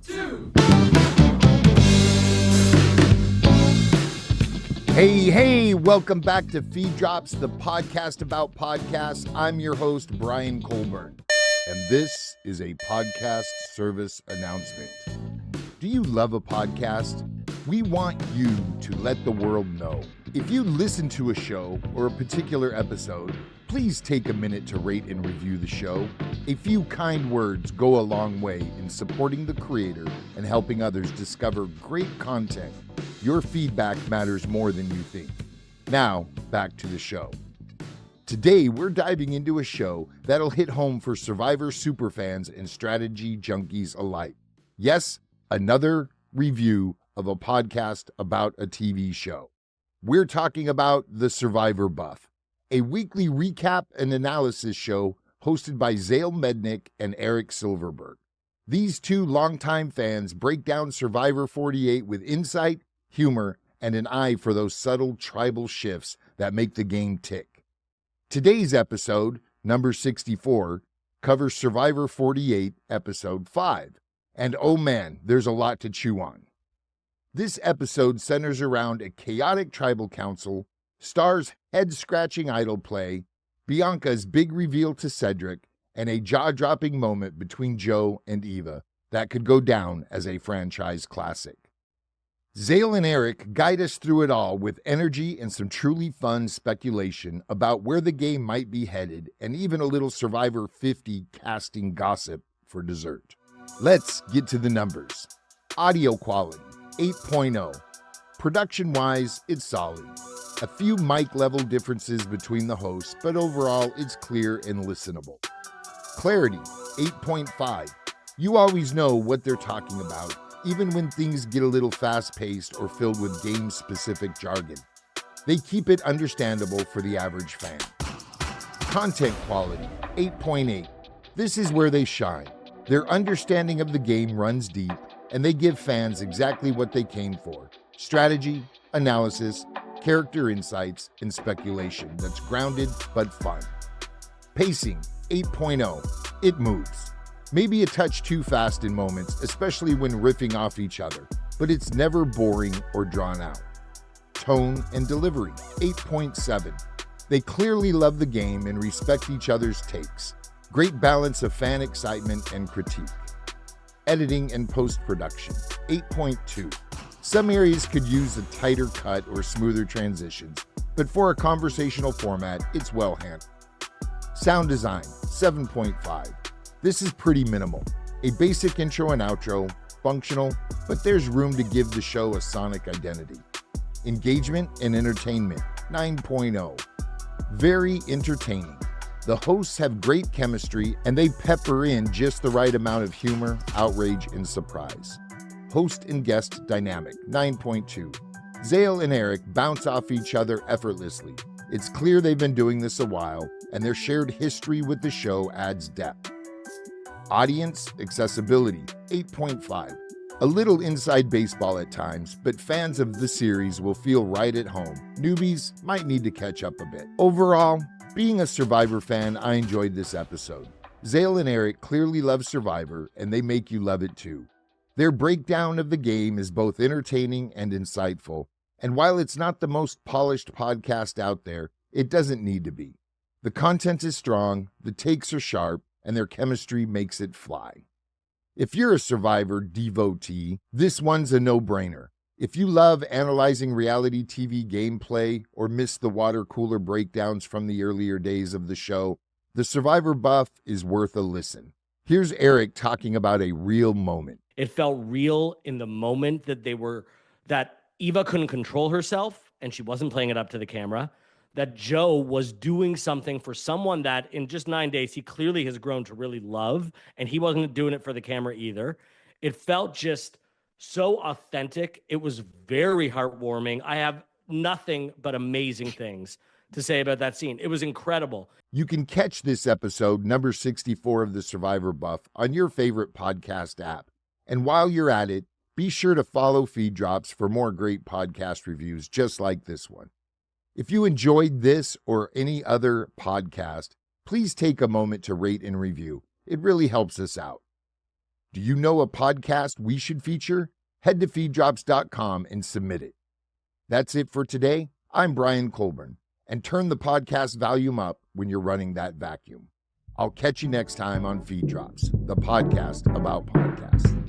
2. Hey, welcome back to Feed Drops, the podcast about podcasts. I'm your host, Brian Colburn, and this is a podcast service announcement. Do you love a podcast? We want you to let the world know. If you listen to a show or a particular episode, please take a minute to rate and review the show. A few kind words go a long way in supporting the creator and helping others discover great content. Your feedback matters more than you think. Now, back to the show. Today, we're diving into a show that'll hit home for Survivor superfans and strategy junkies alike. Yes, another review of a podcast about a TV show. We're talking about The Survivor Buff, a weekly recap and analysis show hosted by Zale Mednick and Eric Silverberg. These two longtime fans break down Survivor 48 with insight, humor, and an eye for those subtle tribal shifts that make the game tick. Today's episode, number 64, covers Survivor 48, episode 5. And oh man, there's a lot to chew on. This episode centers around a chaotic tribal council, stars head-scratching idol play, Bianca's big reveal to Cedric, and a jaw-dropping moment between Joe and Eva that could go down as a franchise classic. Zale and Eric guide us through it all with energy and some truly fun speculation about where the game might be headed, and even a little Survivor 50 casting gossip for dessert. Let's get to the numbers. Audio quality, 8.0. Production-wise, it's solid. A few mic level differences between the hosts, but overall, it's clear and listenable. Clarity, 8.5. You always know what they're talking about, even when things get a little fast-paced or filled with game-specific jargon. They keep it understandable for the average fan. Content quality, 8.8. This is where they shine. Their understanding of the game runs deep, and they give fans exactly what they came for: strategy, analysis, character insights, and speculation that's grounded but fun. Pacing, 8.0. It moves. Maybe a touch too fast in moments, especially when riffing off each other, but it's never boring or drawn out. Tone and delivery, 8.7. They clearly love the game and respect each other's takes. Great balance of fan excitement and critique. Editing and post-production, 8.2. Some areas could use a tighter cut or smoother transitions, but for a conversational format, it's well handled. Sound design, 7.5. This is pretty minimal. A basic intro and outro, functional, but there's room to give the show a sonic identity. Engagement and entertainment, 9.0. Very entertaining. The hosts have great chemistry, and they pepper in just the right amount of humor, outrage, and surprise. Host and guest dynamic, 9.2. Zale and Eric bounce off each other effortlessly. It's clear they've been doing this a while, and their shared history with the show adds depth. Audience accessibility, 8.5. A little inside baseball at times, but fans of the series will feel right at home. Newbies might need to catch up a bit. Overall, being a Survivor fan, I enjoyed this episode. Zale and Eric clearly love Survivor, and they make you love it too. Their breakdown of the game is both entertaining and insightful, and while it's not the most polished podcast out there, it doesn't need to be. The content is strong, the takes are sharp, and their chemistry makes it fly. If you're a Survivor devotee, this one's a no-brainer. If you love analyzing reality TV gameplay or miss the water cooler breakdowns from the earlier days of the show, The Survivor Buff is worth a listen. Here's Eric talking about a real moment. It felt real in the moment that Eva couldn't control herself and she wasn't playing it up to the camera, that Joe was doing something for someone that in just 9 days, he clearly has grown to really love, and he wasn't doing it for the camera either. It felt just so authentic. It was very heartwarming. I have nothing but amazing things to say about that scene. It was incredible. You can catch this episode, number 64 of The Survivor Buff, on your favorite podcast app. And while you're at it, be sure to follow Feed Drops for more great podcast reviews just like this one. If you enjoyed this or any other podcast, please take a moment to rate and review. It really helps us out. Do you know a podcast we should feature? Head to feeddrops.com and submit it. That's it for today. I'm Brian Colburn, and turn the podcast volume up when you're running that vacuum. I'll catch you next time on Feed Drops, the podcast about podcasts.